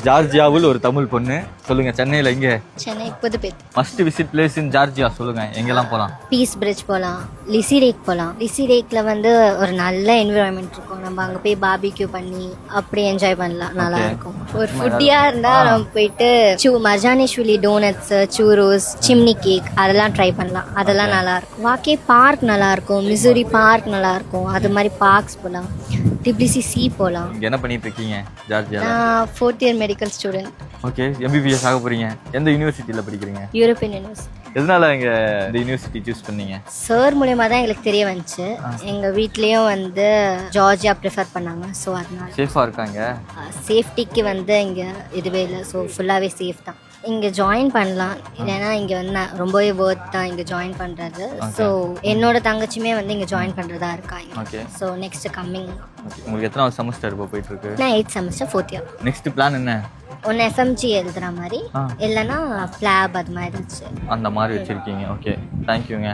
ஜார்ஜியாவில் ஒரு தமிழ் பொண்ணு. சொல்லுங்க, சென்னையில் எங்கே? Chennai Pudupet. Must visit place இன் ஜார்ஜியா சொல்லுங்க, எங்கெல்லாம் போகலாம்? பீஸ் பிரிட்ஜ் போகலாம், லிசி லேக் போகலாம். லிசி லேக்ல வந்து ஒரு நல்ல என்விரான்மெண்ட் இருக்கும். நம்ம அங்கே போய் பார்பிக்யூ பண்ணி அப்படி என்ஜாய் பண்ணலாம், நல்லா இருக்கும். ஒரு ஃபுட்டியா இருந்தா நம்ம போயிட்டு மஜானேஸ்வரி டோனட்ஸ், சூரோஸ், சிம்னி கேக் அதெல்லாம் ட்ரை பண்ணலாம். அதெல்லாம் நல்லா இருக்கும். வாக்கே பார்க் நல்லா இருக்கும், மிசூரி பார்க் நல்லா இருக்கும். அது மாதிரி பார்க்ஸ் போகலாம். டிபிலிசி சி போகலாம். என்ன பண்ணிட்டு இருக்கீங்க ஜார்ஜியா? நான் 4th year medical student. Okay, MBBS ஆக போறீங்க. எந்த யூனிவர்சிட்டியில் படிக்கிறீங்க? European university. எதனால இங்க இந்த யூனிவர்சிட்டி சூஸ் பண்ணீங்க? சார் மூலமா தான் எங்களுக்கு தெரிய வந்துச்சு. எங்க வீட்லயும் வந்து ஜார்ஜியா ப்ரிஃபர் பண்ணாங்க. ஸோ அதனால சேஃபா இருக்காங்க. சேஃப்டிக்கு வந்து இங்க இதுவே இல்லை. ஸோ ஃபுல்லாவே சேஃப் தான். இங்கே ஜாயின் பண்ணலாம். இல்லைன்னா இங்கே வந்து ரொம்பவே ஒர்த் தான் இங்கே ஜாயின் பண்ணுறது. ஸோ என்னோட தங்கச்சியுமே வந்து இங்கே ஜாயின் பண்ணுறதா இருக்காங்க. ஓகே. So next coming. உங்களுக்கு எத்தனாவது செமஸ்டர் இப்போ போயிட்டு இருக்கு? நான் 8th semester 4th year. Next plan என்ன? ஒன்று எஃப்எம்ஜி எழுதுகிற மாதிரி, இல்லைன்னா ஃப்ளாப் அது மாதிரி இருந்துச்சு. அந்த மாதிரி வச்சுருக்கீங்க. ஓகே, தேங்க்யூங்க.